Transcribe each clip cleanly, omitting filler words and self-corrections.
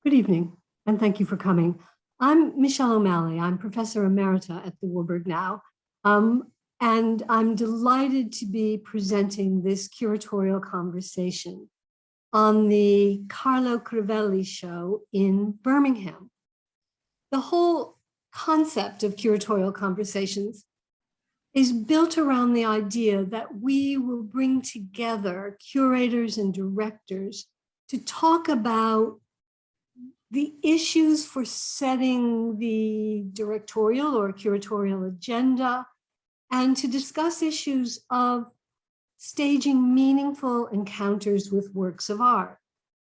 Good evening, and thank you for coming. I'm Michelle O'Malley. I'm Professor Emerita at the Warburg now, and I'm delighted to be presenting this curatorial conversation on the Carlo Crivelli show in Birmingham. The whole concept of curatorial conversations is built around the idea that we will bring together curators and directors to talk about the issues for setting the directorial or curatorial agenda, and to discuss issues of staging meaningful encounters with works of art.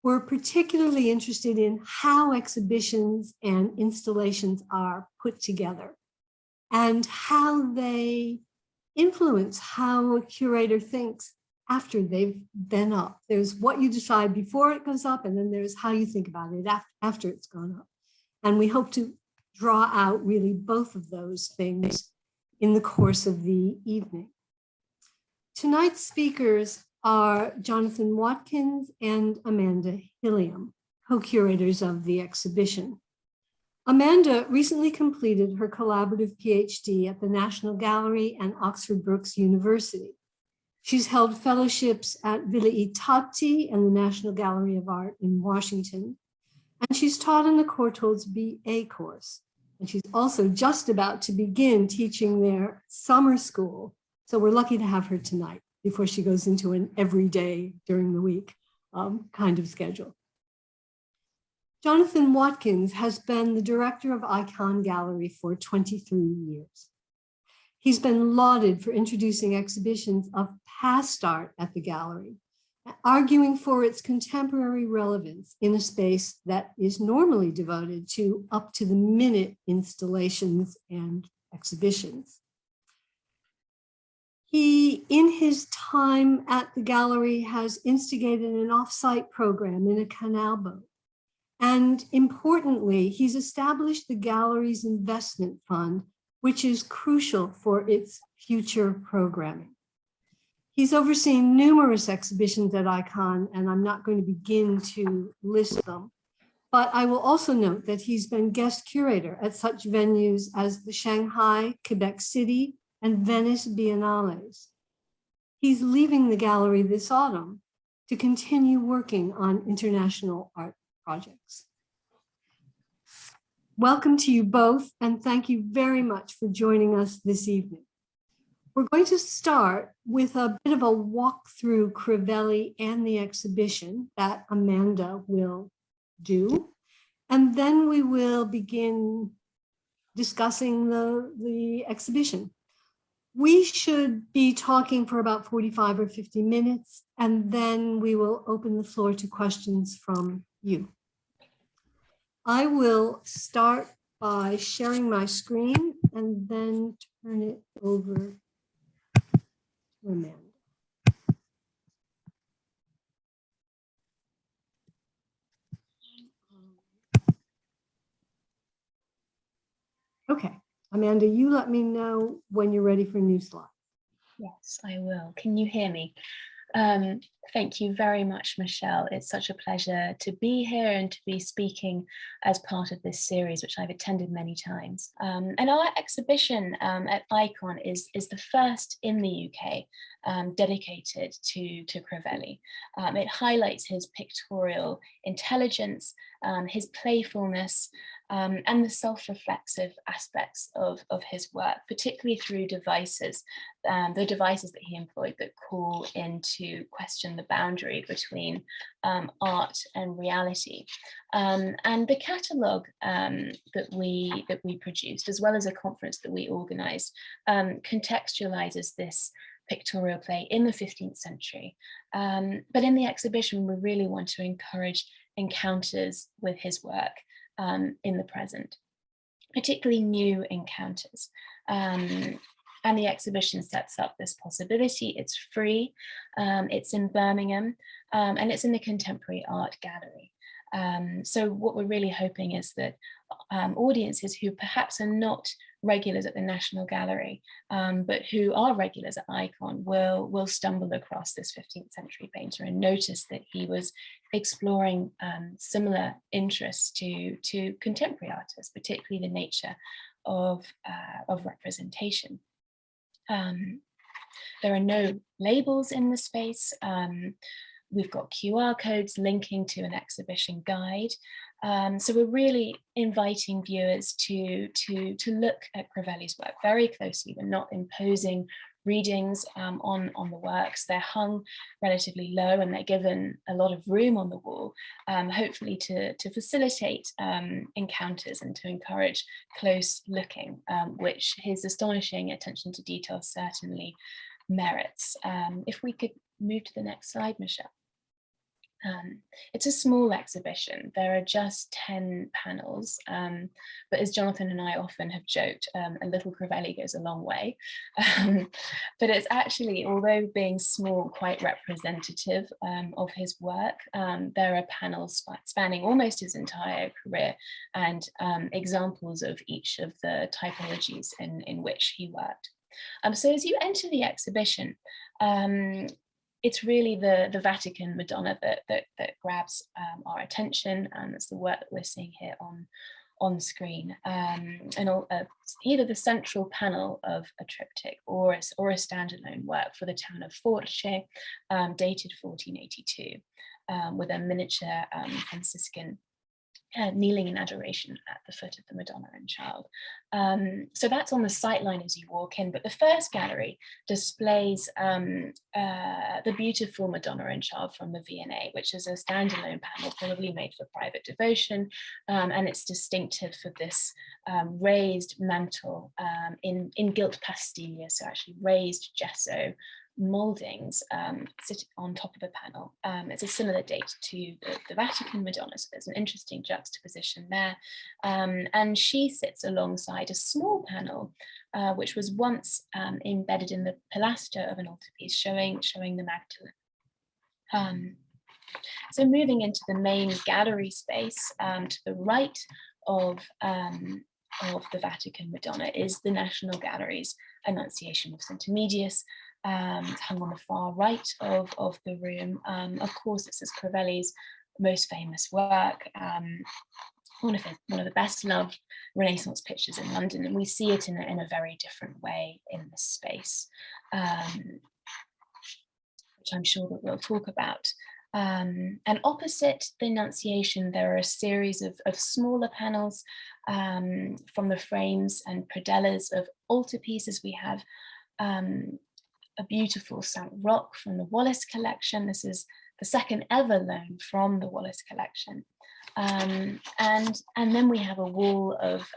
We're particularly interested in how exhibitions and installations are put together and how they influence how a curator thinks after they've been up. There's what you decide before it goes up, and then there's how you think about it after it's gone up. And we hope to draw out really both of those things in the course of the evening. Tonight's speakers are Jonathan Watkins and Amanda Hilliam, co-curators of the exhibition. Amanda recently completed her collaborative PhD at the National Gallery and Oxford Brookes University. She's held fellowships at Villa I Tatti and the National Gallery of Art in Washington, and she's taught in the Courtaulds BA course. And she's also just about to begin teaching their summer school. So we're lucky to have her tonight before she goes into an everyday during the week kind of schedule. Jonathan Watkins has been the director of Ikon Gallery for 23 years. He's been lauded for introducing exhibitions of past art at the gallery, arguing for its contemporary relevance in a space that is normally devoted to up-to-the-minute installations and exhibitions. He, in his time at the gallery, has instigated an off-site program in a canal boat. And importantly, he's established the gallery's investment fund, which is crucial for its future programming. He's overseen numerous exhibitions at Ikon, and I'm not going to begin to list them, but I will also note that he's been guest curator at such venues as the Shanghai, Quebec City, and Venice Biennales. He's leaving the gallery this autumn to continue working on international art projects. Welcome to you both, and thank you very much for joining us this evening. We're going to start with a bit of a walk through Crivelli and the exhibition that Amanda will do, and then we will begin discussing the exhibition. We should be talking for about 45 or 50 minutes, and then we will open the floor to questions from you. I will start by sharing my screen and then turn it over to Amanda. Okay, Amanda, you let me know when you're ready for a new slide. Yes, I will. Can you hear me? Thank you very much, Michelle. It's such a pleasure to be here and to be speaking as part of this series, which I've attended many times. And our exhibition at Ikon is the first in the UK dedicated to Crivelli. It highlights his pictorial intelligence, his playfulness, and the self-reflexive aspects of his work, particularly through devices, the devices that he employed that call into question the boundary between art and reality. And the catalogue that we produced, as well as a conference that we organised, contextualises this pictorial play in the 15th century. But in the exhibition, we really want to encourage encounters with his work in the present, particularly new encounters. And the exhibition sets up this possibility. It's free, it's in Birmingham, and it's in the Contemporary Art Gallery. So what we're really hoping is that audiences who perhaps are not regulars at the National Gallery, but who are regulars at Ikon will stumble across this 15th century painter and notice that he was exploring similar interests to contemporary artists, particularly the nature of representation. There are no labels in the space. We've got QR codes linking to an exhibition guide. So we're really inviting viewers to look at Crivelli's work very closely. We're not imposing readings on the works. They're hung relatively low and they're given a lot of room on the wall, hopefully to facilitate encounters and to encourage close looking, which his astonishing attention to detail certainly merits. If we could move to the next slide, Michelle. It's a small exhibition. There are just 10 panels, but as Jonathan and I often have joked, a little Crivelli goes a long way. But it's actually, although being small, quite representative of his work. There are panels spanning almost his entire career and examples of each of the typologies in which he worked. So as you enter the exhibition, it's really the Vatican Madonna that grabs our attention, and it's the work that we're seeing here on screen. And either the central panel of a triptych or a standalone work for the town of Force, dated 1482, with a miniature Franciscan kneeling in adoration at the foot of the Madonna and Child. So that's on the sightline as you walk in, but the first gallery displays the beautiful Madonna and Child from the V&A, which is a standalone panel probably made for private devotion, and it's distinctive for this raised mantle in gilt pastiglia, so actually raised gesso mouldings sitting on top of the panel. It's a similar date to the Vatican Madonna, so there's an interesting juxtaposition there. And she sits alongside a small panel, which was once embedded in the pilaster of an altarpiece, showing the Magdalene. So moving into the main gallery space, to the right of the Vatican Madonna is the National Gallery's Annunciation of St. Emedius, hung on the far right of the room. Of course, this is Crivelli's most famous work, one of the best loved Renaissance pictures in London, and we see it in a very different way in this space, which I'm sure that we'll talk about. And opposite the Annunciation, there are a series of smaller panels from the frames and predellas of altarpieces. We have a beautiful St. Roch from the Wallace collection. This is the second ever loan from the Wallace collection. And then we have a wall of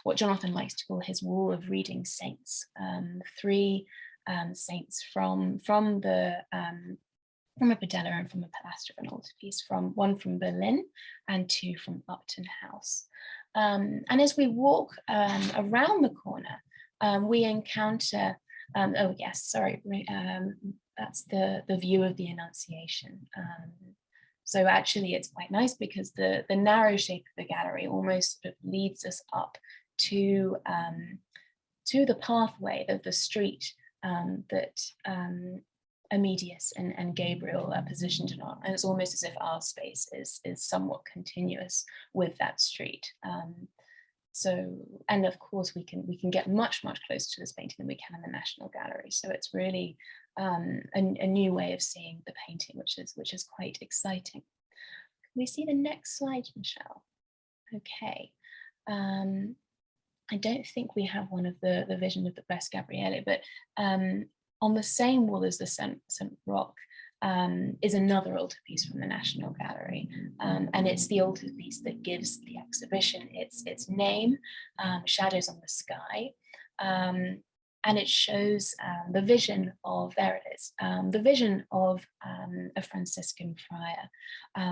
what Jonathan likes to call his wall of reading saints. Three saints from a pedella and from a pilaster of an altarpiece, one from Berlin and two from Upton House. And as we walk around the corner, we encounter oh yes, sorry, that's the view of the Annunciation. So actually it's quite nice because the narrow shape of the gallery almost sort of leads us up to the pathway of the street that Emedius and Gabriel are positioned on, and it's almost as if our space is somewhat continuous with that street. So, and of course we can get much closer to this painting than we can in the National Gallery. So it's really a new way of seeing the painting, which is quite exciting. Can we see the next slide, Michelle? Okay. I don't think we have one of the vision of the Best Gabriele, but on the same wall as the St. Roch is another altarpiece from the National Gallery, and it's the altarpiece that gives the exhibition its name, Shadows on the Sky, and it shows the vision of, there it is, the vision of a Franciscan friar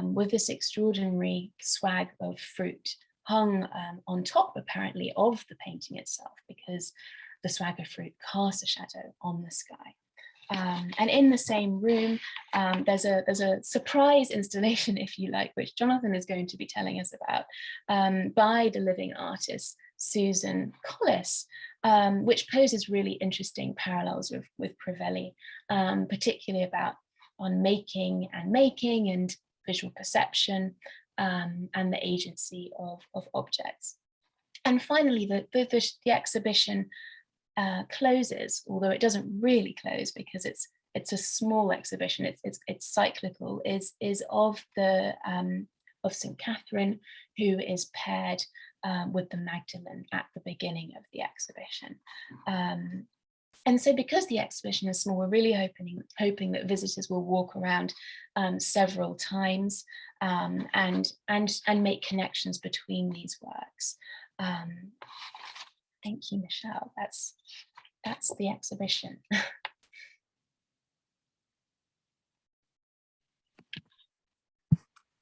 with this extraordinary swag of fruit hung on top apparently of the painting itself, because the swagger fruit cast a shadow on the sky. And in the same room, there's a surprise installation, if you like, which Jonathan is going to be telling us about, by the living artist Susan Collis, which poses really interesting parallels with Crivelli, particularly on making and visual perception, and the agency of objects. And finally, the exhibition closes, although it doesn't really close because it's a small exhibition. It's cyclical. Is of St. Catherine, who is paired with the Magdalene at the beginning of the exhibition. And so, because the exhibition is small, we're really hoping that visitors will walk around several times and make connections between these works. Thank you, Michelle. That's the exhibition.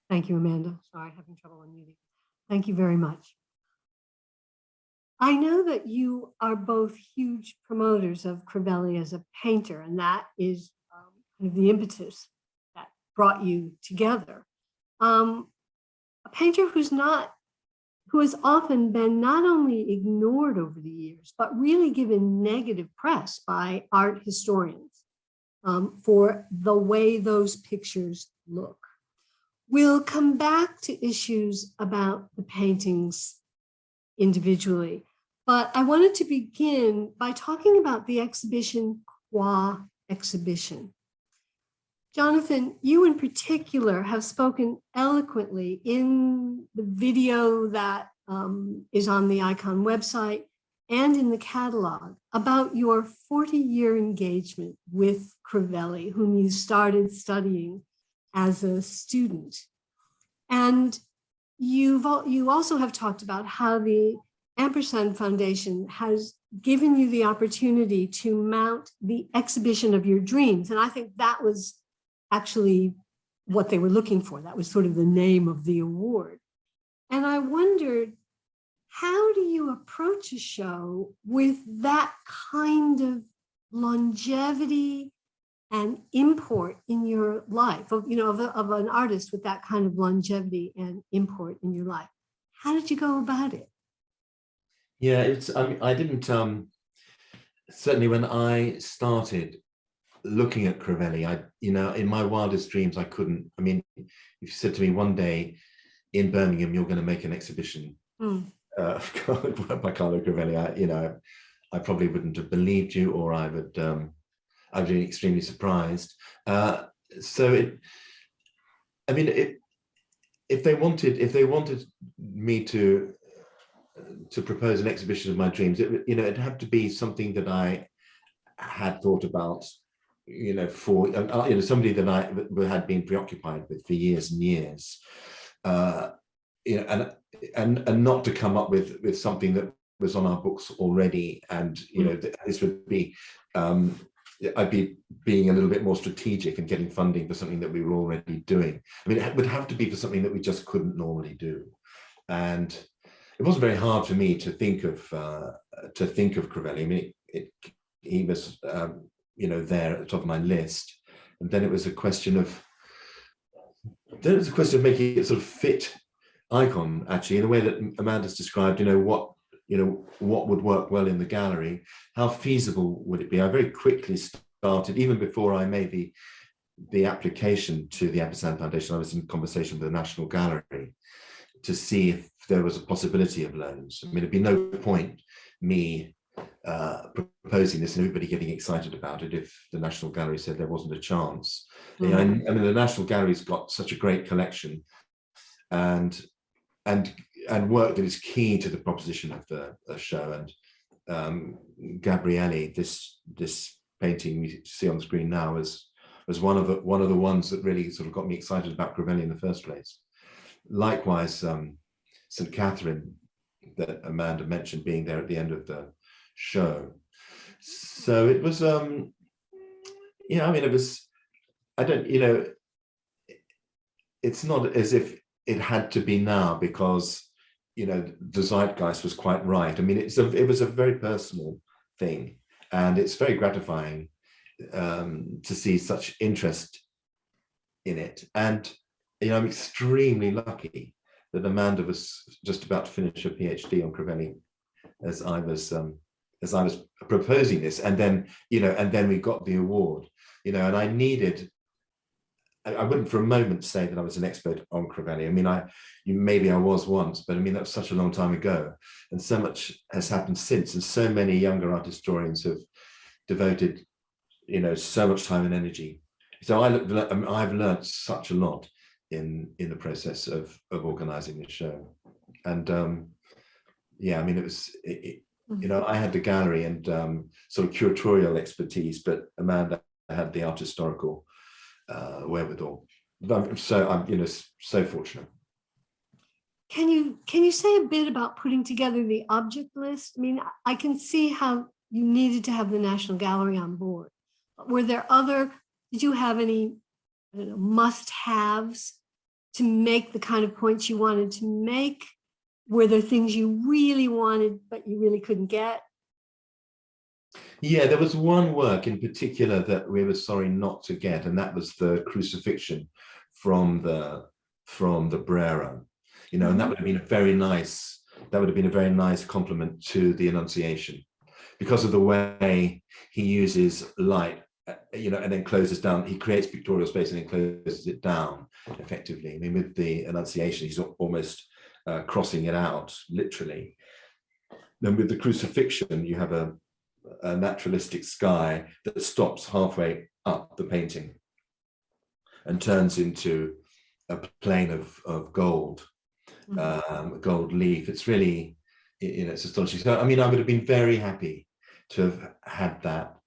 Thank you, Amanda. Sorry, having trouble unmuting. Thank you very much. I know that you are both huge promoters of Crivelli as a painter, and that is kind of the impetus that brought you together. A painter who has often been not only ignored over the years, but really given negative press by art historians for the way those pictures look. We'll come back to issues about the paintings individually, but I wanted to begin by talking about the exhibition qua exhibition. Jonathan, you in particular have spoken eloquently in the video that is on the Ikon website and in the catalog about your 40-year engagement with Crivelli, whom you started studying as a student. And you also have talked about how the Ampersand Foundation has given you the opportunity to mount the exhibition of your dreams. And I think that was actually what they were looking for. That was sort of the name of the award. And I wondered, how do you approach a show with that kind of longevity and import in your life, of an artist with that kind of longevity and import in your life? How did you go about it? Yeah, I didn't, certainly when I started looking at Crivelli, in my wildest dreams, I couldn't. I mean, if you said to me one day in Birmingham, you're going to make an exhibition by Carlo Crivelli, I probably wouldn't have believed you, or I'd be extremely surprised. If they wanted me to propose an exhibition of my dreams, it'd have to be something that I had thought about, for somebody that I had been preoccupied with for years and years, and not to come up with something that was on our books already, and this would be I'd be being a little bit more strategic and getting funding for something that we were already doing. I mean, it would have to be for something that we just couldn't normally do, and it wasn't very hard for me to think of Crivelli. I mean, he was there at the top of my list, and then it was a question of making it sort of fit Ikon, actually, in the way that Amanda's described. What would work well in the gallery, how feasible would it be? I very quickly started, even before I made the application to the Ampersand Foundation, I was in conversation with the National Gallery to see if there was a possibility of loans. I mean, it'd be no point me proposing this and everybody getting excited about it if the National Gallery said there wasn't a chance. Mm-hmm. I mean, the National Gallery's got such a great collection, and work that is key to the proposition of the show. And Gabrielli, this painting we see on the screen now, was one of the ones that really sort of got me excited about Crivelli in the first place. Likewise, St. Catherine, that Amanda mentioned, being there at the end of the show. So it was, I mean, it was, it's not as if it had to be now because, the zeitgeist was quite right. I mean, it was a very personal thing, and it's very gratifying to see such interest in it. And I'm extremely lucky that Amanda was just about to finish a PhD on Crivelli as I was proposing this, and then we got the award, and I wouldn't for a moment say that I was an expert on Crivelli. I mean, maybe I was once, but I mean, that was such a long time ago, and so much has happened since, and so many younger art historians have devoted, so much time and energy. So I've learned such a lot in the process of organizing the show, and I mean, I had the gallery and sort of curatorial expertise, but Amanda had the art historical wherewithal. I'm so fortunate. Can you say a bit about putting together the object list? I mean, I can see how you needed to have the National Gallery on board. Did you have any, must-haves to make the kind of points you wanted to make? Were there things you really wanted, but you really couldn't get? Yeah, there was one work in particular that we were sorry not to get, and that was the crucifixion from the Brera, and that would have been a very nice compliment to the Annunciation, because of the way he uses light, and then closes down. He creates pictorial space and then closes it down effectively. I mean, with the Annunciation, he's almost crossing it out, literally. Then with the crucifixion, you have a naturalistic sky that stops halfway up the painting and turns into a plane of gold, gold leaf. It's really, it's astonishing. So, I mean, I would have been very happy to have had that.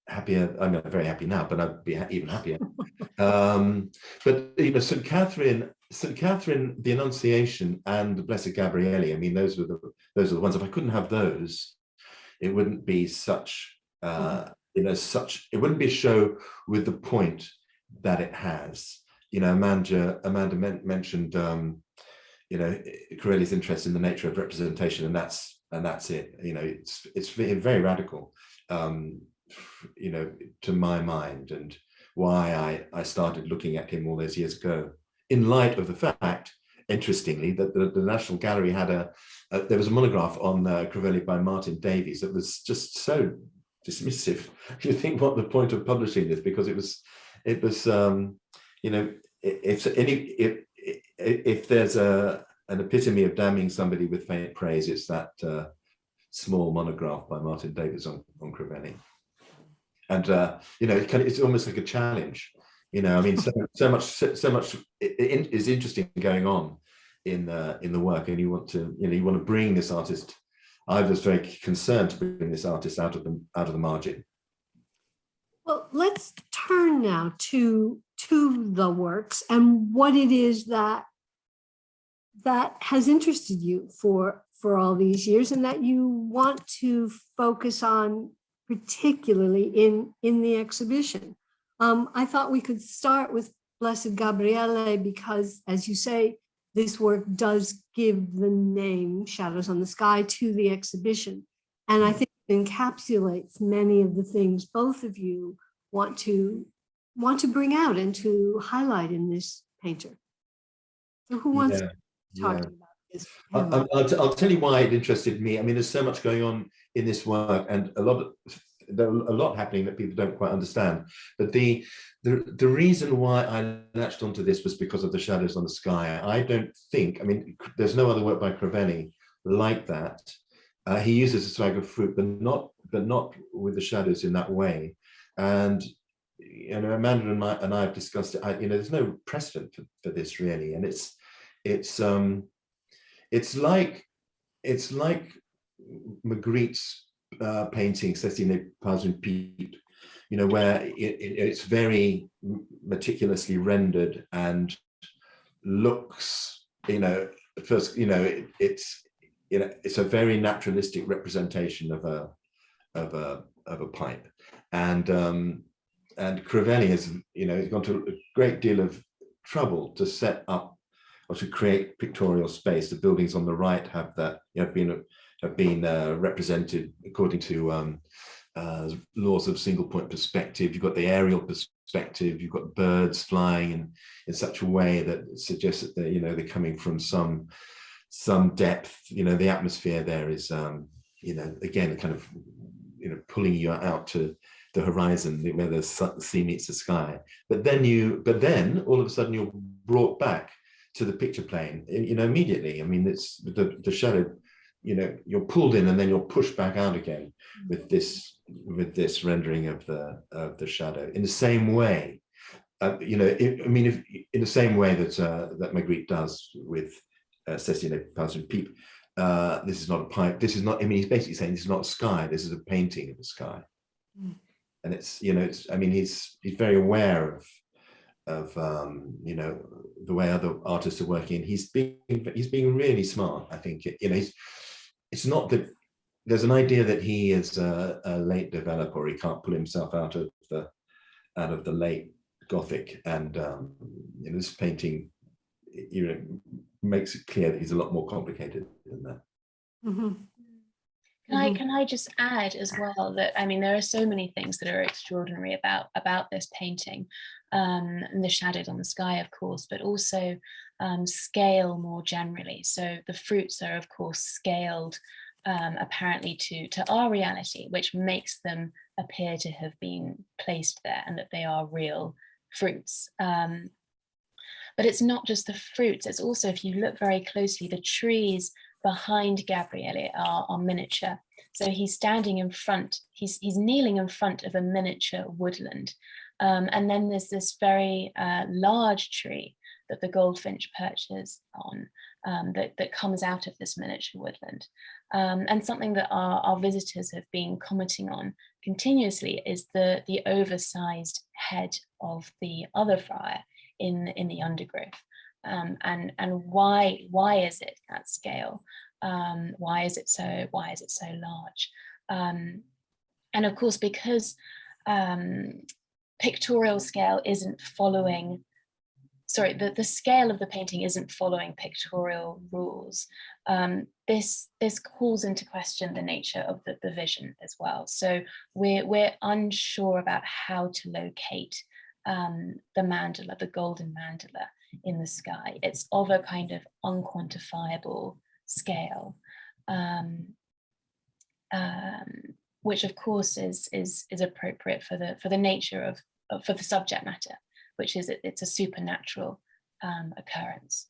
Happier, I'm very happy now, but I'd be even happier. But St. Catherine, the Annunciation, and the Blessed Gabriele. I mean, those are the ones. If I couldn't have those, it wouldn't be such. It wouldn't be a show with the point that it has. Amanda mentioned, Crivelli's interest in the nature of representation, and that's it. It's very radical. To my mind, and why I started looking at him all those years ago, in light of the fact, interestingly, that the National Gallery had there was a monograph on Crivelli by Martin Davies that was just so dismissive. You think, what the point of publishing this? Because it was if there's an epitome of damning somebody with faint praise, it's that small monograph by Martin Davies on Crivelli. And it's almost like a challenge. I mean, so much is interesting going on in the work, and you want to bring this artist. I was very concerned to bring this artist out of the margin. Well, let's turn now to the works and what it is that has interested you for all these years, and that you want to focus on, particularly in the exhibition. I thought we could start with Blessed Gabriele because, as you say, this work does give the name Shadows on the Sky to the exhibition. And I think it encapsulates many of the things both of you want to bring out and to highlight in this painter. So who wants to talk about this? I'll tell you why it interested me. I mean, there's so much going on in this work, and a lot happening that people don't quite understand. But the reason why I latched onto this was because of the Shadows on the Sky. I mean, there's no other work by Crivelli like that. He uses a swag of fruit, but not with the shadows in that way. And Amanda and I have discussed it. There's no precedent for this really, and it's like Magritte's painting Cécile pas une pipe, where it's very meticulously rendered and looks, first, it's a very naturalistic representation of a pipe, and Crivelli has gone to a great deal of trouble to set up or to create pictorial space. The buildings on the right have that, have been represented according to laws of single point perspective. You've got the aerial perspective, you've got birds flying in such a way that suggests that they're coming from some depth. The atmosphere there is again kind of pulling you out to the horizon where the sea meets the sky. But then all of a sudden you're brought back to the picture plane immediately. I mean, it's the shadow, you're pulled in and then you're pushed back out again with this rendering of the shadow in the same way. In the same way that Magritte does with Cécile Pazin-Pipe. This is not a pipe. This is not. I mean, he's basically saying this is not a sky. This is a painting of the sky. Mm. And it's he's very aware of the way other artists are working. He's being really smart. I think it's not that there's an idea that he is a late developer. He can't pull himself out of the late Gothic, and this painting makes it clear that he's a lot more complicated than that. Mm-hmm. Can I just add as well that there are so many things that are extraordinary about this painting, and the shadows on the sky, of course, but also scale more generally. So the fruits are, of course, scaled apparently to our reality, which makes them appear to have been placed there and that they are real fruits. But it's not just the fruits, it's also, if you look very closely, the trees behind Gabriele are miniature. So he's standing in front, he's kneeling in front of a miniature woodland. And then there's this very large tree that the goldfinch perches on, that comes out of this miniature woodland. And something that our visitors have been commenting on continuously is the oversized head of the other friar in the undergrowth, and why is it at scale? Why is it so large? And of course, because pictorial scale isn't following. Sorry, the scale of the painting isn't following pictorial rules. This calls into question the nature of the vision as well. So we're unsure about how to locate the mandala, the golden mandala in the sky. It's of a kind of unquantifiable scale, which of course is appropriate for the nature for the subject matter, which is it's a supernatural occurrence.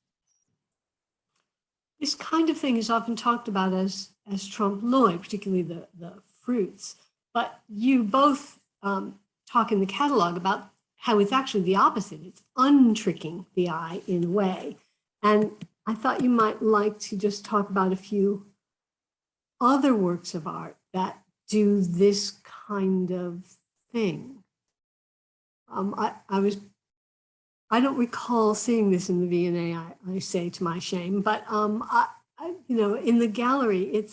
This kind of thing is often talked about as trompe l'oeil, particularly the fruits. But you both talk in the catalog about how it's actually the opposite. It's untricking the eye in a way. And I thought you might like to just talk about a few other works of art that do this kind of thing. I don't recall seeing this in the V&A, I say to my shame, but in the gallery,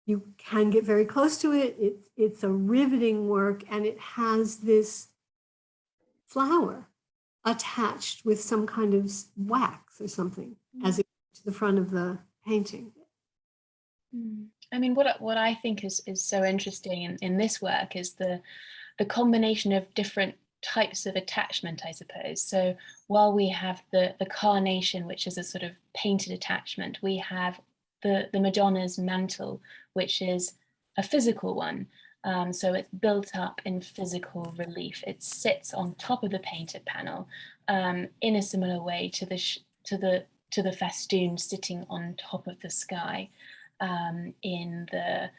you can get very close to it. It's a riveting work, and it has this flower attached with some kind of wax or something as it goes to the front of the painting. What I think is so interesting in this work is the combination of different types of attachment, I suppose. So while we have the carnation, which is a sort of painted attachment, we have the Madonna's mantle, which is a physical one. So it's built up in physical relief. It sits on top of the painted panel in a similar way to the festoon sitting on top of the sky in the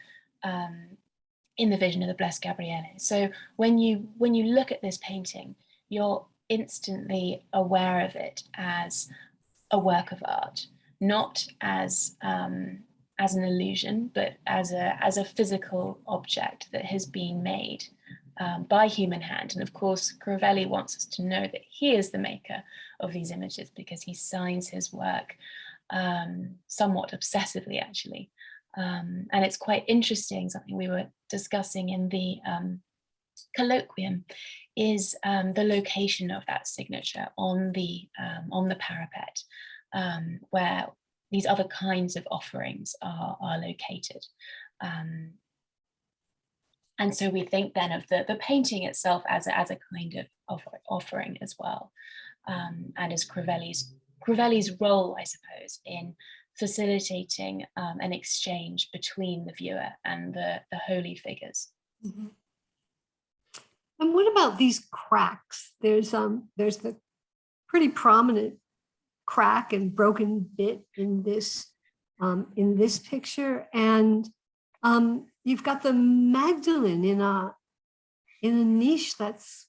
vision of the Blessed Gabriele. So when you look at this painting, you're instantly aware of it as a work of art, not as an illusion, but as a physical object that has been made by human hand. And of course, Crivelli wants us to know that he is the maker of these images, because he signs his work somewhat obsessively, actually. And it's quite interesting, something we were discussing in the colloquium, is the location of that signature on the parapet. where these other kinds of offerings are located. And so we think then of the painting itself as a kind of offering as well, and as Crivelli's role, I suppose, in facilitating an exchange between the viewer and the holy figures. Mm-hmm. And what about these cracks? There's the pretty prominent crack and broken bit in this picture, and you've got the Magdalene in a niche that's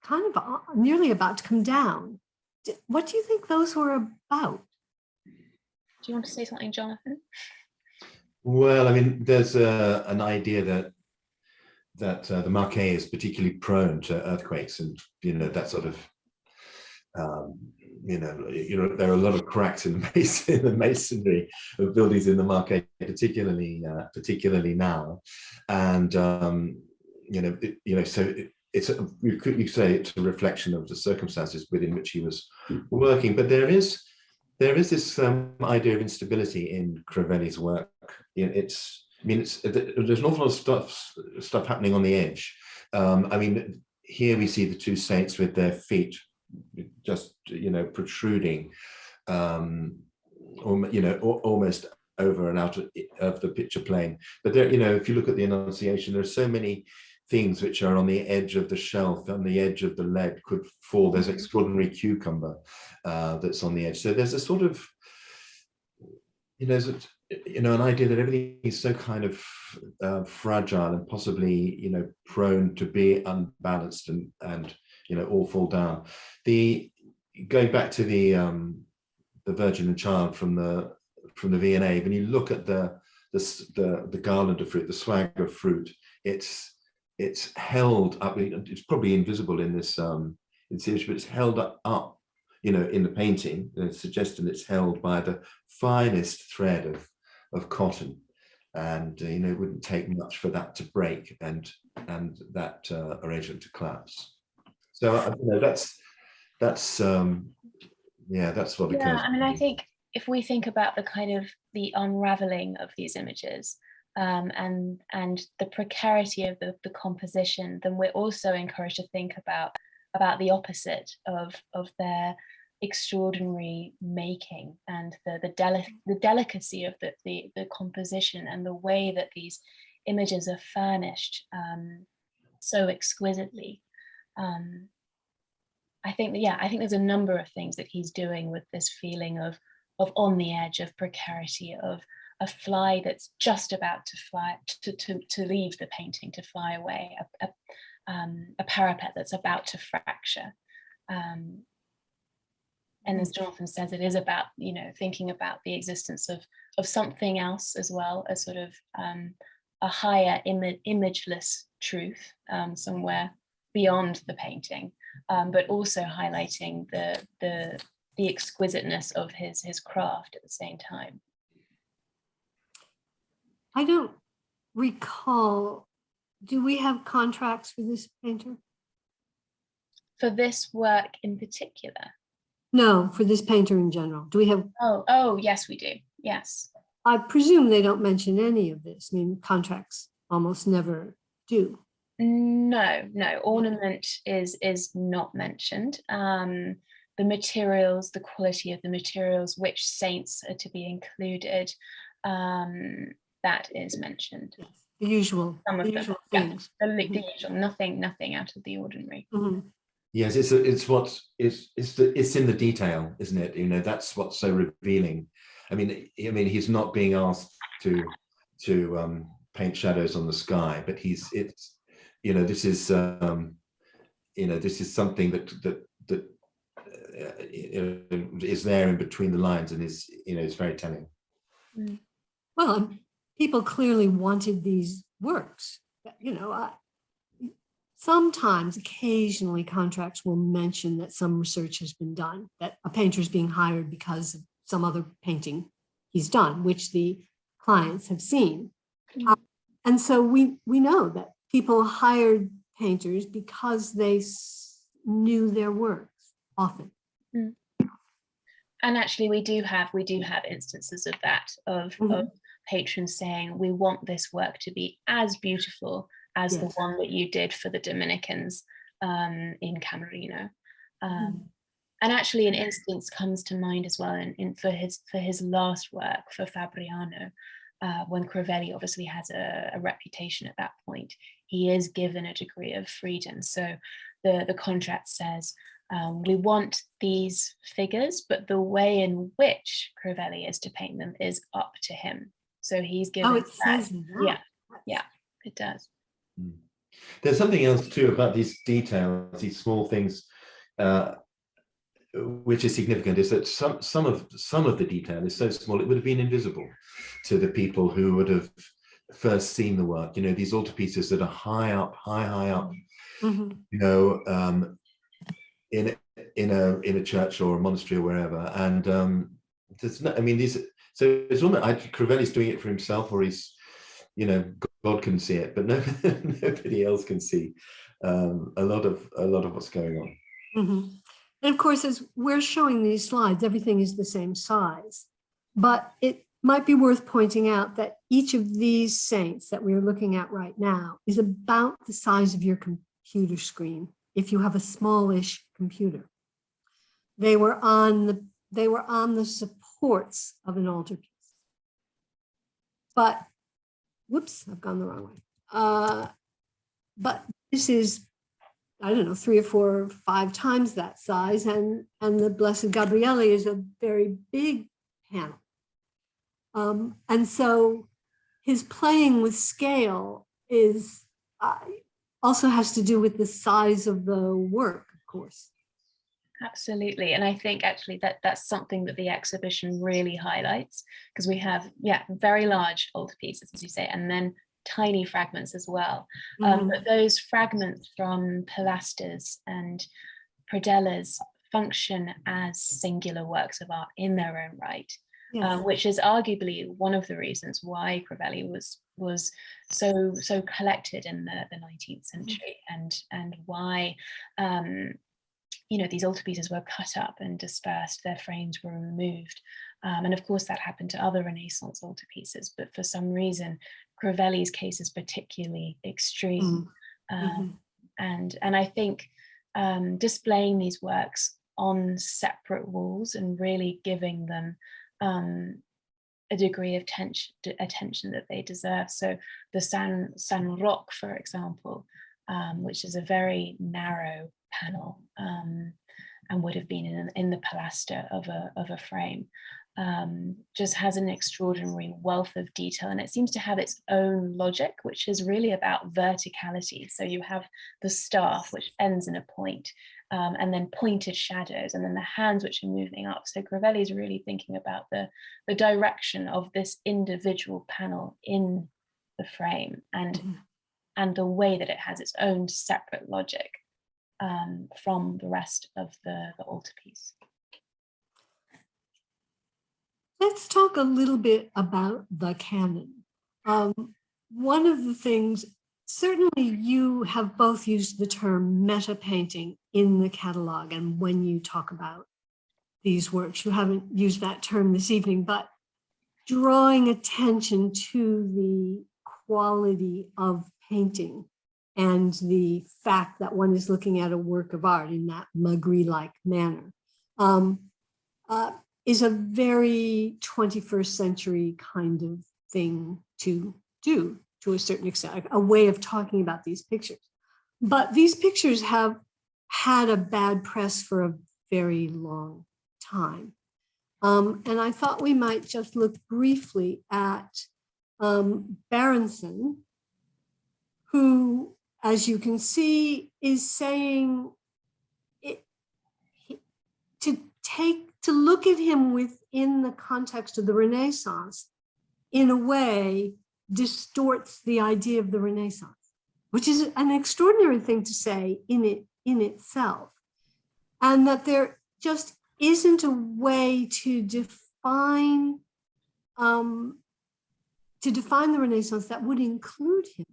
kind of nearly about to come down. What do you think those were about? Do you want to say something, Jonathan? Well, I mean, there's an idea that the Marquet is particularly prone to earthquakes, and that sort of there are a lot of cracks in the masonry of buildings in the Marquet, particularly now, and so you could say it's a reflection of the circumstances within which he was working. But there is this idea of instability in Crivelli's work. There's an awful lot of stuff happening on the edge. Here we see the two saints with their feet just protruding, almost over and out of the picture plane. But there, if you look at the Annunciation, there are so many things which are on the edge of the shelf, on the edge of the lead, could fall. There's extraordinary cucumber that's on the edge. So there's a sort of, an idea that everything is so kind of fragile and possibly, prone to be unbalanced and all fall down. Going back to the Virgin and Child from the V&A, when you look at the garland of fruit, the swag of fruit, it's held up. It's probably invisible in this image, but it's held up, in the painting, suggesting it's held by the finest thread of cotton, and it wouldn't take much for that to break and that arrangement to collapse. So that's what occurs. I think if we think about the kind of the unraveling of these images, and the precarity of the composition, then we're also encouraged to think about the opposite of their extraordinary making, and the delicacy of the composition, and the way that these images are furnished so exquisitely. I think there's a number of things that he's doing with this feeling of on the edge, of precarity, of a fly that's just about to fly, to leave the painting, to fly away, a parapet that's about to fracture. And as Jonathan says, it is about, thinking about the existence of something else as well, a sort of a higher imageless truth somewhere beyond the painting, but also highlighting the exquisiteness of his craft at the same time. I don't recall, do we have contracts for this painter? For this work in particular? No, for this painter in general. Do we have? Oh, yes, we do. Yes. I presume they don't mention any of this. I mean, contracts almost never do. No. Ornament is not mentioned. The materials, the quality of the materials, which saints are to be included, that is mentioned. The usual. Some of the them, usual yeah, things. the usual. Nothing out of the ordinary. Mm-hmm. Yes, it's in the detail, isn't it? That's what's so revealing. I mean, he's not being asked to paint shadows on the sky, but this is something that is there in between the lines, and is very telling. Well, people clearly wanted these works. Sometimes, occasionally, contracts will mention that some research has been done, that a painter is being hired because of some other painting he's done, which the clients have seen. And so we know that people hired painters because they knew their works often. And actually, we do have instances of that, of patrons saying, we want this work to be as beautiful as the one that you did for the Dominicans in Camerino. And actually, an instance comes to mind as well for his last work, for Fabriano, when Crivelli obviously has a reputation at that point. He is given a degree of freedom. So the contract says, we want these figures, but the way in which Crivelli is to paint them is up to him. So he's given. Oh, it says that. Yeah, it does. There's something else too about these details, these small things, which is significant, is that some of the detail is so small it would have been invisible to the people who would have first seen the work. You know, these altarpieces that are high up, you know, in a church or a monastery or wherever, and there's no, I mean, these. So it's almost Crivelli's doing it for himself, or he's, you know, God can see it, but nobody else can see a lot of what's going on. And of course, as we're showing these slides, everything is the same size, but it might be worth pointing out that each of these saints that we're looking at right now is about the size of your computer screen if you have a smallish computer. They were on the supports of an altarpiece. But, whoops, I've gone the wrong way. But this is, I don't know, 3 or 4 or 5 times that size, and the Blessed Gabriele is a very big panel. And so his playing with scale is also has to do with the size of the work, of course. Absolutely. And I think actually that's something that the exhibition really highlights, because we have, very large altarpieces, as you say, and then tiny fragments as well. But those fragments from pilasters and predellas function as singular works of art in their own right, which is arguably one of the reasons why Crivelli was so collected in the 19th century, and why you know, these altarpieces were cut up and dispersed, their frames were removed. And of course that happened to other Renaissance altarpieces, but for some reason, Crivelli's case is particularly extreme. And I think displaying these works on separate walls and really giving them a degree of attention that they deserve. So the San Roque, for example, which is a very narrow panel, and would have been in the pilaster of a frame, just has an extraordinary wealth of detail, and it seems to have its own logic, which is really about verticality. So you have the staff, which ends in a point, and then pointed shadows, and then the hands which are moving up. So Crivelli is really thinking about the direction of this individual panel in the frame, and the way that it has its own separate logic from the rest of the altarpiece. Let's talk a little bit about the canon. One of the things, certainly you have both used the term meta painting in the catalog, and when you talk about these works, you haven't used that term this evening, but drawing attention to the quality of painting and the fact that one is looking at a work of art in that Magritte-like manner is a very 21st century kind of thing to do, to a certain extent, a way of talking about these pictures. But these pictures have had a bad press for a very long time. And I thought we might just look briefly at Berenson, who, as you can see, is saying to look at him within the context of the Renaissance, in a way, distorts the idea of the Renaissance, which is an extraordinary thing to say in itself, and that there just isn't a way to define the Renaissance that would include him.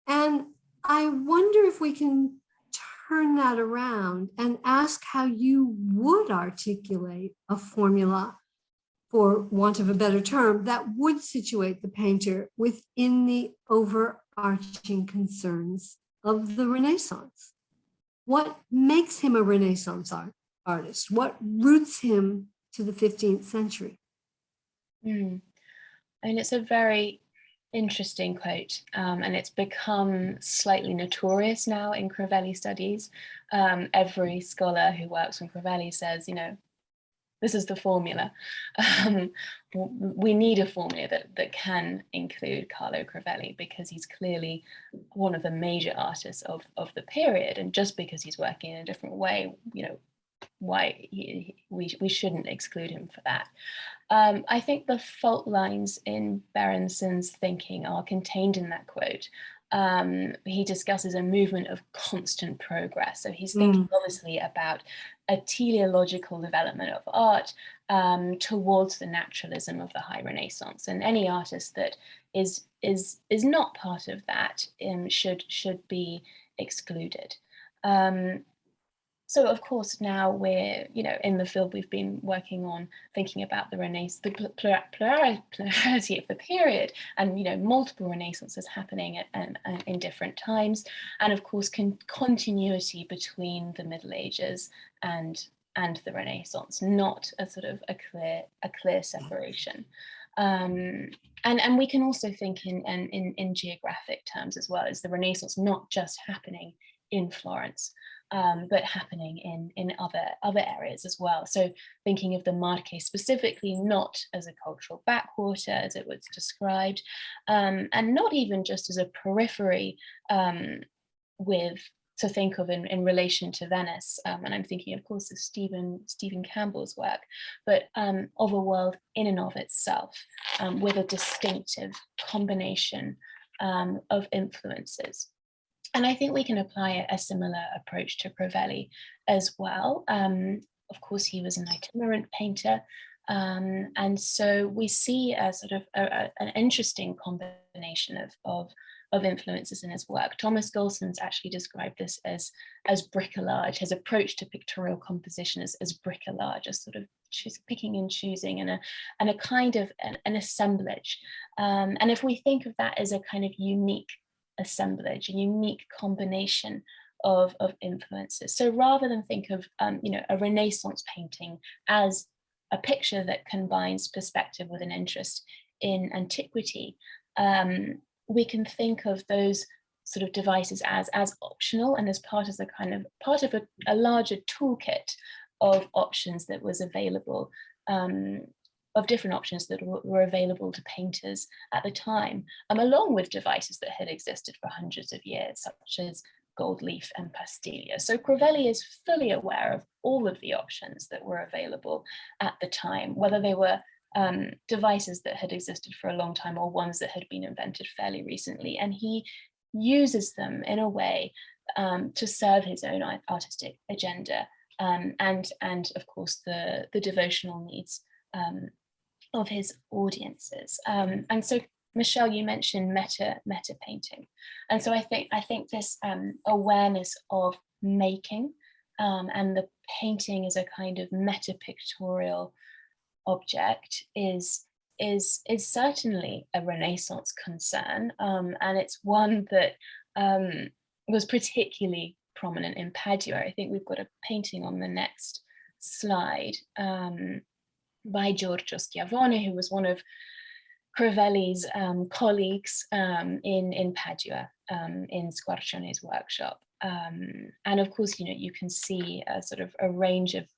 And I wonder if we can turn that around and ask how you would articulate a formula, for want of a better term, that would situate the painter within the overarching concerns of the Renaissance. What makes him a Renaissance artist? What roots him to the 15th century? I mean, it's a very interesting quote, and it's become slightly notorious now in Crivelli studies. Every scholar who works on Crivelli says, you know, this is the formula. We need a formula that can include Carlo Crivelli, because he's clearly one of the major artists of the period. And just because he's working in a different way, you know, why we shouldn't exclude him for that. I think the fault lines in Berenson's thinking are contained in that quote. He discusses a movement of constant progress. So he's thinking obviously about a teleological development of art towards the naturalism of the High Renaissance. And any artist that is not part of that should be excluded. So of course, now we're, you know, in the field we've been working on thinking about the Renaissance, the plurality of the period, and, you know, multiple Renaissances happening in different times, and of course continuity between the Middle Ages and the Renaissance, not a sort of a clear separation. And we can also think in geographic terms as well. Is the Renaissance not just happening in Florence, but happening in other areas as well? So thinking of the Marche specifically, not as a cultural backwater as it was described, and not even just as a periphery to think of in relation to Venice, and I'm thinking, of course, of Stephen Campbell's work, but of a world in and of itself, with a distinctive combination of influences. And I think we can apply a similar approach to Crivelli as well. Of course, he was an itinerant painter, and so we see a sort of an interesting combination of influences in his work. Thomas Golson's actually described this as bricolage, his approach to pictorial composition as bricolage, as sort of picking and choosing, and a kind of an assemblage. And if we think of that as a kind of unique assemblage, a unique combination of influences. So rather than think of a Renaissance painting as a picture that combines perspective with an interest in antiquity, we can think of those sort of devices as optional and as part of a larger toolkit of options that was available, of different options that were available to painters at the time, along with devices that had existed for hundreds of years, such as gold leaf and pastilla. So Crivelli is fully aware of all of the options that were available at the time, whether they were devices that had existed for a long time or ones that had been invented fairly recently. And he uses them in a way to serve his own artistic agenda, and of course the devotional needs of his audiences. And so, Michelle, you mentioned meta painting, and so I think this awareness of making and the painting as a kind of meta pictorial object is certainly a Renaissance concern, and it's one that was particularly prominent in Padua. I think we've got a painting on the next slide by Giorgio Schiavone, who was one of Crivelli's colleagues in Padua, in Squarcione's workshop. And of course, you can see a sort of a range of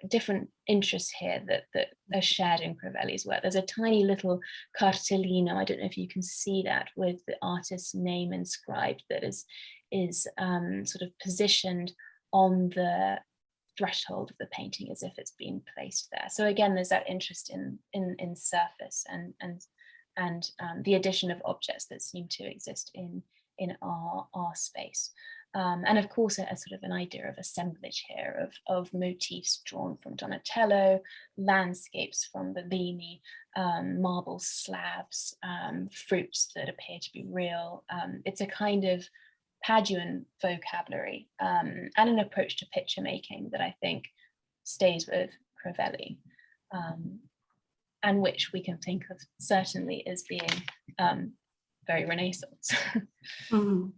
different interests here that are shared in Crivelli's work. There's a tiny little cartellino, I don't know if you can see that, with the artist's name inscribed, that is sort of positioned on the threshold of the painting as if it's been placed there. So again, there's that interest in surface and the addition of objects that seem to exist in our space. And of course, a sort of an idea of assemblage here of motifs drawn from Donatello, landscapes from Bellini, marble slabs, fruits that appear to be real. It's a kind of Paduan vocabulary and an approach to picture making that I think stays with Crivelli, and which we can think of certainly as being very Renaissance. Mhm.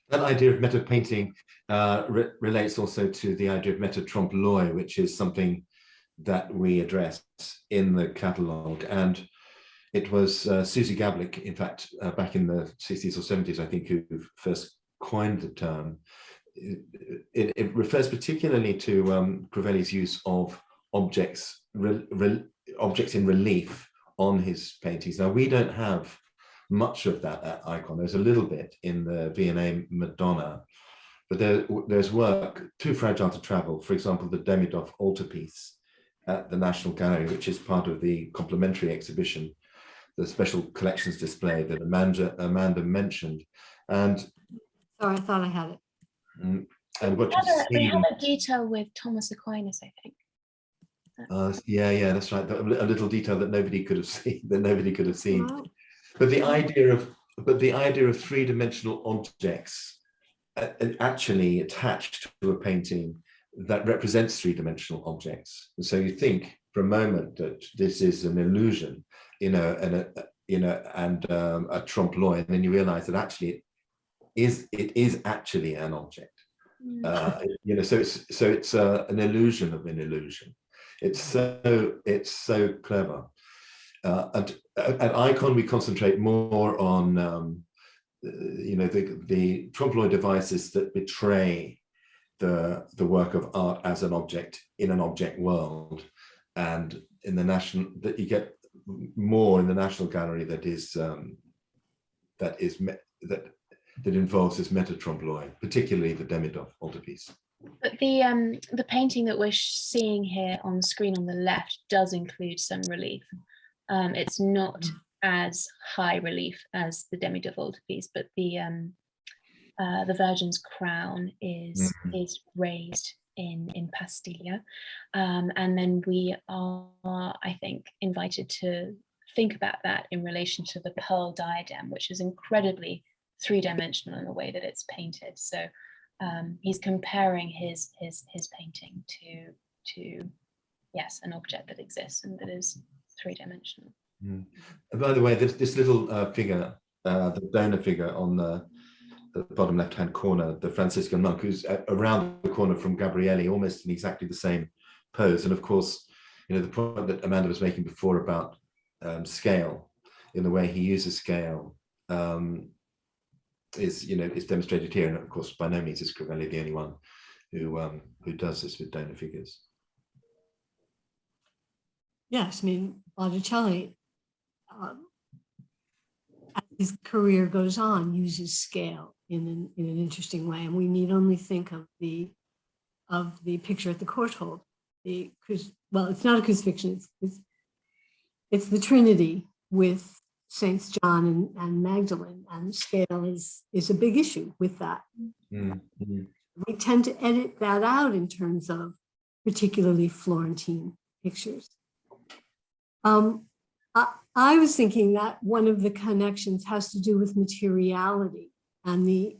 That idea of meta painting relates also to the idea of meta trompe l'oeil, which is something that we address in the catalogue. And it was Susie Gablick, in fact, back in the 60s or 70s, I think, who first coined the term. It refers particularly to Crivelli's use of objects in relief on his paintings. Now, we don't have much of that at Ikon. There's a little bit in the V&A Madonna, but there's work too fragile to travel. For example, the Demidov altarpiece at the National Gallery, which is part of the complementary exhibition, the special collections display that Amanda mentioned. And Sorry, I thought I had it. And what We have a detail with Thomas Aquinas, I think. Yeah, that's right. A little detail that nobody could have seen. Wow. But the idea of three-dimensional objects actually attached to a painting that represents three-dimensional objects. And so you think for a moment that this is an illusion, and a trompe l'oeil, and then you realize that actually it is actually an object. So it's an illusion of an illusion. It's so clever. And at Ikon, we concentrate more on the trompe l'oeil devices that betray the work of art as an object in an object world, and in the national, that you get more in the National Gallery that involves this meta trompe l'oeil, particularly the Demidov altarpiece. But the painting that we're seeing here on screen on the left does include some relief. It's not as high relief as the Demidov altarpiece, but the Virgin's crown is raised in Pastilla, and then we are, I think, invited to think about that in relation to the pearl diadem, which is incredibly three-dimensional in the way that it's painted. So he's comparing his painting to yes, an object that exists and that is three-dimensional. And by the way, this little figure, the donor figure on the bottom left-hand corner, the Franciscan monk, who's around the corner from Gabrielli, almost in exactly the same pose. And of course, the point that Amanda was making before about scale, in the way he uses scale, is demonstrated here. And of course, by no means is Crivelli the only one who does this with donor figures. Yes, I mean, Botticelli, as his career goes on, uses scale in an interesting way, and we need only think of the picture at the Courtauld. Well, it's not a crucifixion; it's the Trinity with Saints John and Magdalene, and scale is a big issue with that. Mm-hmm. We tend to edit that out in terms of particularly Florentine pictures. I was thinking that one of the connections has to do with materiality and the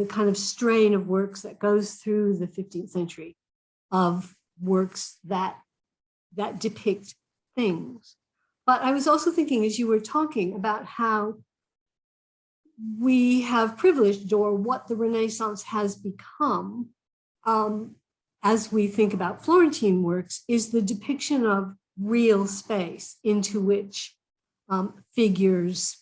kind of strain of works that goes through the 15th century, of works that depict things. But I was also thinking, as you were talking, about how we have privileged, or what the Renaissance has become, as we think about Florentine works, is the depiction of real space into which figures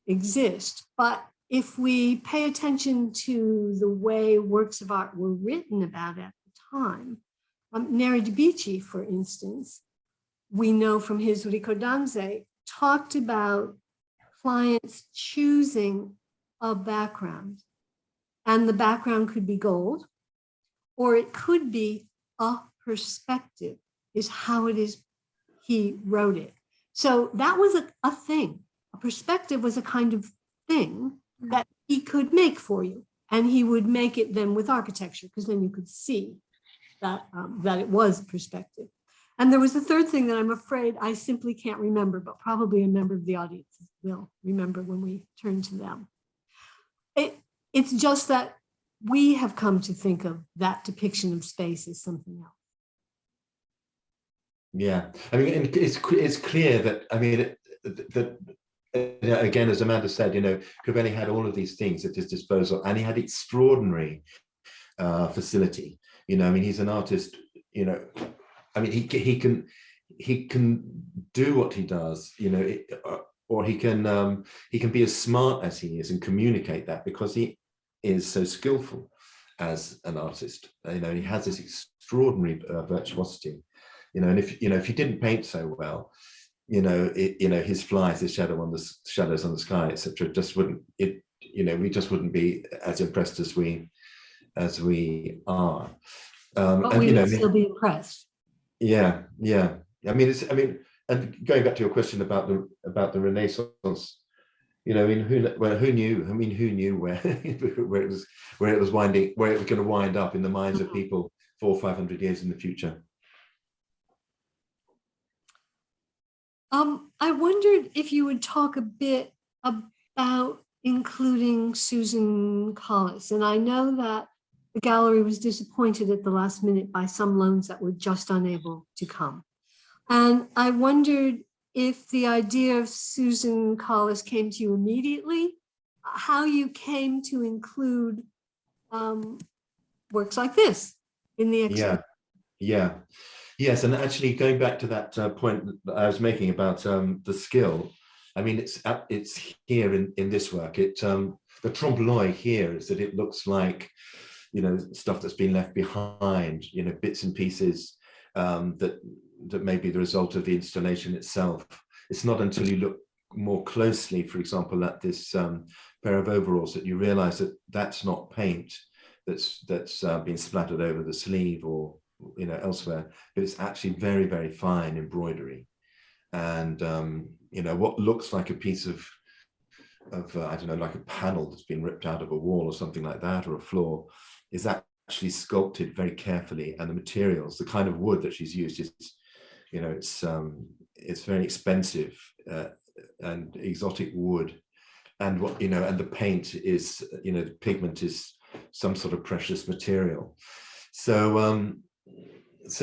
exist. But if we pay attention to the way works of art were written about at the time, Neri de' Bici, for instance, we know from his Ricordanze, talked about clients choosing a background, and the background could be gold, or it could be a perspective, is how it is he wrote it. So that was a thing. A perspective was a kind of thing that he could make for you, and he would make it then with architecture, because then you could see that it was perspective. And there was a third thing that I'm afraid I simply can't remember, but probably a member of the audience will remember when we turn to them. It's just that we have come to think of that depiction of space as something else. Yeah, I mean, it's clear that, I mean, that again, as Amanda said, you know, Crivelli had all of these things at his disposal, and he had extraordinary facility. You know, I mean, he's an artist. You know, I mean, he can do what he does. You know, or he can be as smart as he is and communicate that, because he is so skillful as an artist. You know, he has this extraordinary virtuosity. You know, and if he didn't paint so well, you know, his flies, his shadows on the sky, etc., just wouldn't, we just wouldn't be as impressed as we are. But we would still be impressed. Yeah. I mean, and going back to your question about the Renaissance, you know, I mean, who knew? I mean, who knew where it was going to wind up in the minds of people 400 or 500 years in the future. I wondered if you would talk a bit about including Susan Collis. And I know that the gallery was disappointed at the last minute by some loans that were just unable to come. And I wondered if the idea of Susan Collis came to you immediately, how you came to include works like this in the exhibition. Yeah. Yes, and actually going back to that point that I was making about the skill, I mean, it's here in this work. The trompe l'oeil here is that it looks like, you know, stuff that's been left behind, you know, bits and pieces that may be the result of the installation itself. It's not until you look more closely, for example, at this pair of overalls, that you realize that that's not paint that's been splattered over the sleeve or, you know, elsewhere, but it's actually very, very fine embroidery. And you know, what looks like a piece of I don't know, like a panel that's been ripped out of a wall or something like that, or a floor, is actually sculpted very carefully. And the materials, the kind of wood that she's used is, you know, it's very expensive and exotic wood. And what, you know, and the paint is, you know, the pigment is some sort of precious material. So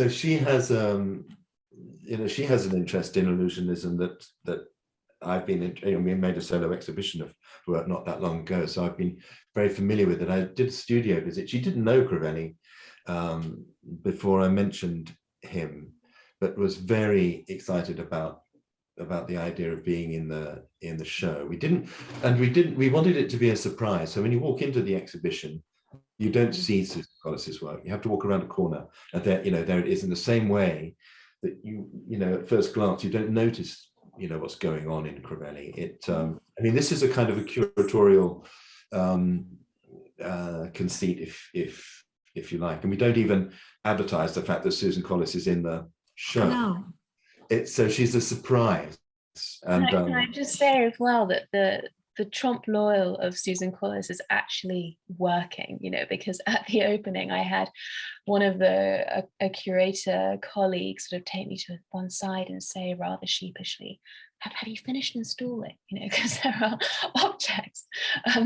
she has, you know, she has an interest in illusionism that I've been, you know, we made a solo exhibition of work not that long ago, so I've been very familiar with it. I did a studio visit. She didn't know Crivelli before I mentioned him, but was very excited about the idea of being in the show. We wanted it to be a surprise. So when you walk into the exhibition, you don't see Susan Collis's work. You have to walk around a corner, and there, you know, there it is, in the same way that you know, at first glance, you don't notice, you know, what's going on in Crivelli. I mean, this is a kind of a curatorial conceit, if you like, and we don't even advertise the fact that Susan Collis is in the show. No. So she's a surprise. And can I just say as well that the trompe l'oeil of Susan Collis is actually working, you know, because at the opening I had one of a curator colleagues sort of take me to one side and say rather sheepishly, have you finished installing? You know, because there are objects.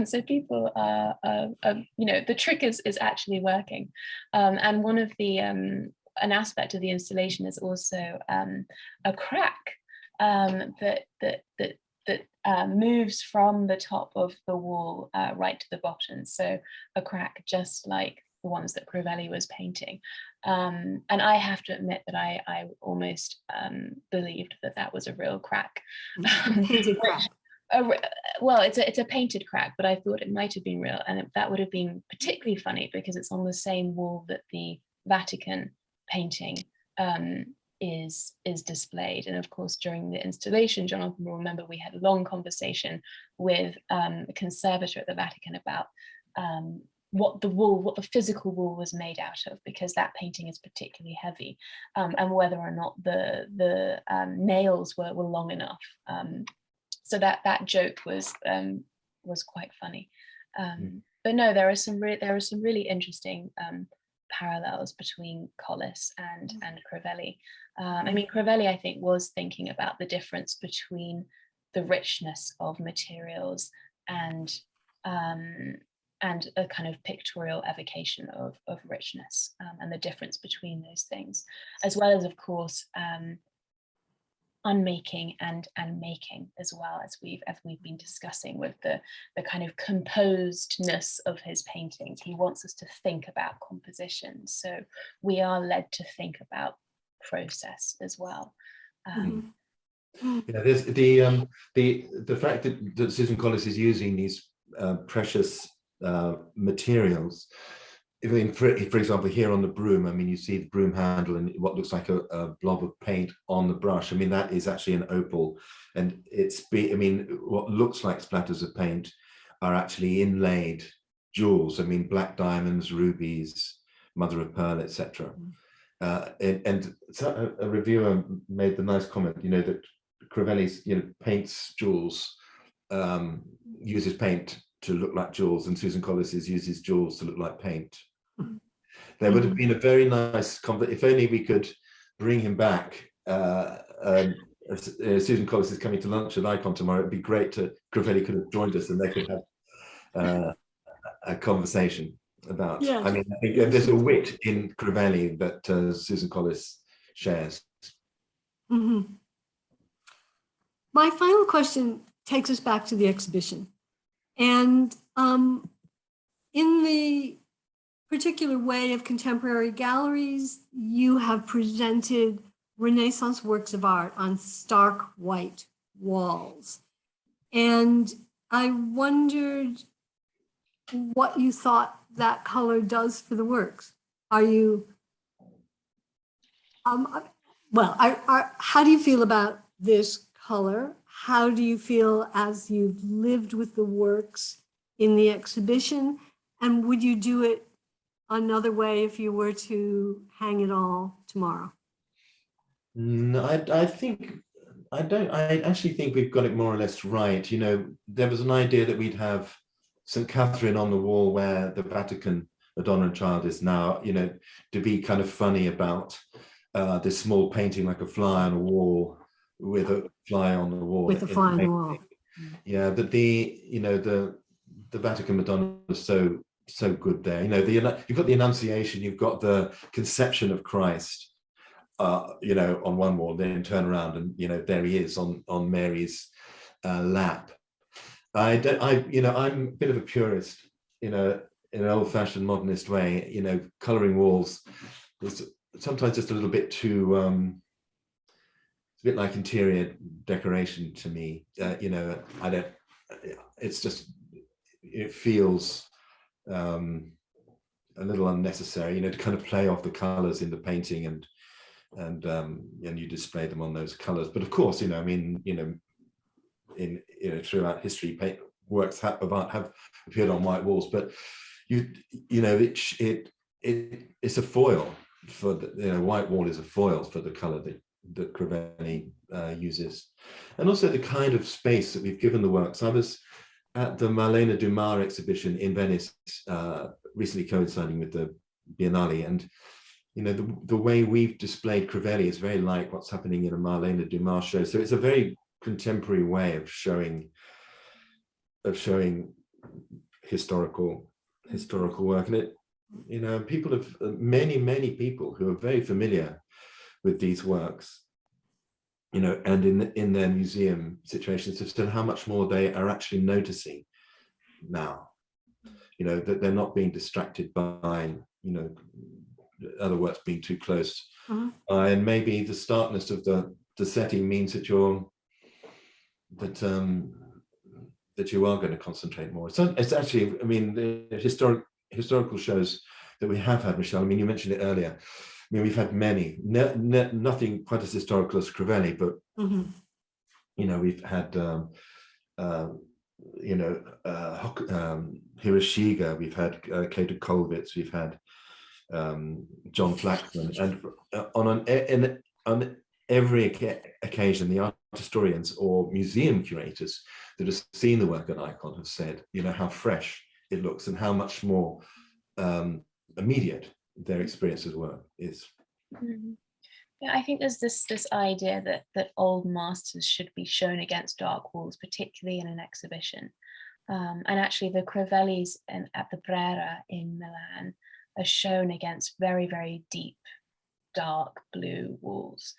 So people are, you know, the trick is actually working. And one of the, an aspect of the installation is also a crack that moves from the top of the wall right to the bottom. So a crack just like the ones that Crivelli was painting. And I have to admit that I almost believed that was a real crack. Painted crack. Well, it's a painted crack, but I thought it might have been real, and that would have been particularly funny because it's on the same wall that the Vatican painting is displayed. And of course, during the installation, Jonathan will remember we had a long conversation with a conservator at the Vatican about what the physical wall was made out of, because that painting is particularly heavy, and whether or not the nails were long enough. So that joke was quite funny. But no, there are some really interesting parallels between Collis and Crivelli. I mean, Crivelli, I think, was thinking about the difference between the richness of materials and and a kind of pictorial evocation of richness, and the difference between those things, as well as, of course, unmaking and making, as well as we've been discussing with the kind of composedness of his paintings. He wants us to think about composition, so we are led to think about process as well. Yeah, there's the fact that Susan Collis is using these precious materials. I mean, for example, here on the broom, I mean, you see the broom handle and what looks like a blob of paint on the brush. I mean, that is actually an opal, and I mean, what looks like splatters of paint are actually inlaid jewels. I mean, black diamonds, rubies, mother of pearl, etc. And so a reviewer made the nice comment, you know, that Crivelli, you know, paints jewels, uses paint to look like jewels, and Susan Collis uses jewels to look like paint. There would have been a very nice if only we could bring him back. Susan Collis is coming to lunch at Ikon tomorrow. It'd be great to Crivelli could have joined us and they could have a conversation about. Yes. I mean, I think there's a wit in Crivelli that Susan Collis shares. Mm-hmm. My final question takes us back to the exhibition. And in the particular way of contemporary galleries, you have presented Renaissance works of art on stark white walls. And I wondered what you thought that color does for the works. Are you, how do you feel about this color? How do you feel as you've lived with the works in the exhibition? And would you do it another way if you were to hang it all tomorrow? No, I actually think we've got it more or less right. You know, there was an idea that we'd have St. Catherine on the wall where the Vatican Madonna and Child is now, you know, to be kind of funny about this small painting like a fly on a wall with a fly on the wall. With a fly on the wall. Yeah, but the Vatican Madonna is so good there. You know, you've got the Annunciation, you've got the conception of Christ, you know, on one wall, then turn around and, you know, there he is on Mary's lap. I'm a bit of a purist, you know, in an old-fashioned modernist way. You know, coloring walls was sometimes just a little bit too it's a bit like interior decoration to me. You know, it feels a little unnecessary, you know, to kind of play off the colors in the painting and you display them on those colors. But of course, you know, I mean, you know, throughout history, works of art have appeared on white walls, but you know, it's a foil for the, you know, white wall is a foil for the color that Crivelli uses, and also the kind of space that we've given the works. I was at the Marlene Dumas exhibition in Venice, recently coinciding with the Biennale, and you know, the way we've displayed Crivelli is very like what's happening in a Marlene Dumas show. So it's a very contemporary way of showing historical work, and it, you know, many people who are very familiar with these works, you know, and in their museum situations have said how much more they are actually noticing now, you know, that they're not being distracted by, you know, other works being too close. And maybe the starkness of the setting means that you are going to concentrate more. So it's actually, I mean, the historical shows that we have had, Michelle, I mean, you mentioned it earlier. I mean, we've had many, nothing quite as historical as Crivelli, but you know, we've had you know, Hiroshige, we've had Cato Kollwitz, we've had John Flaxman, and on every occasion, the art historians or museum curators that have seen the work at Ikon have said, you know, how fresh it looks and how much more immediate their experience of work is. Yeah, I think there's this idea that old masters should be shown against dark walls, particularly in an exhibition. And actually the Crivellis at the Brera in Milan are shown against very, very deep, dark blue walls,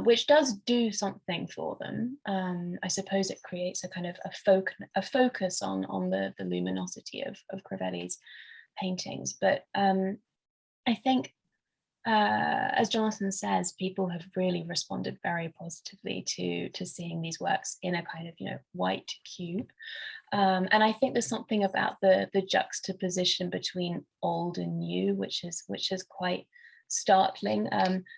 which does do something for them. I suppose it creates a kind of a focus on the luminosity of Crivelli's paintings. But I think, as Jonathan says, people have really responded very positively to seeing these works in a kind of, white cube. And I think there's something about the juxtaposition between old and new, which is quite startling,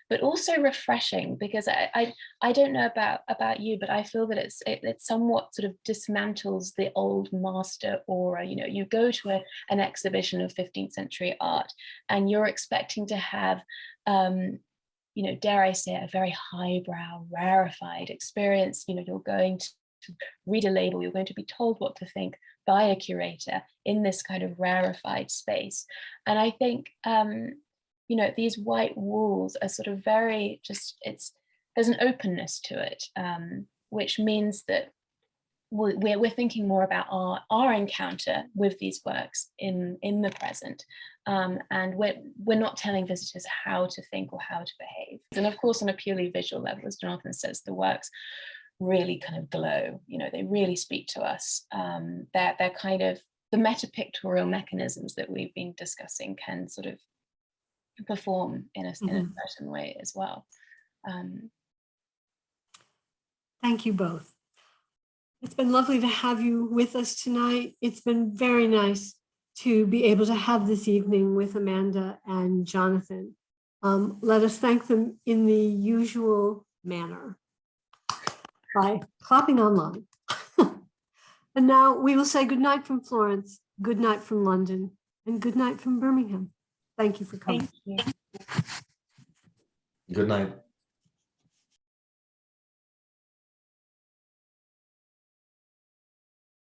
but also refreshing, because I don't know about you, but I feel that it somewhat sort of dismantles the old master aura. You go to an exhibition of 15th century art and you're expecting to have dare I say it, a very highbrow, rarefied experience. You're going to read a label, you're going to be told what to think by a curator in this kind of rarefied space. And I think these white walls are sort of very there's an openness to it, which means that we're thinking more about our encounter with these works in the present, and we're not telling visitors how to think or how to behave. And of course, on a purely visual level, as Jonathan says, the works really kind of glow. They really speak to us. They're kind of the metapictorial mechanisms that we've been discussing can sort of perform in a certain way as well. Thank you both. It's been lovely to have you with us tonight. It's been very nice to be able to have this evening with Amanda and Jonathan. Let us thank them in the usual manner by clapping online. And now we will say good night from Florence, good night from London, and good night from Birmingham. Thank you for coming. Thank you. Good night.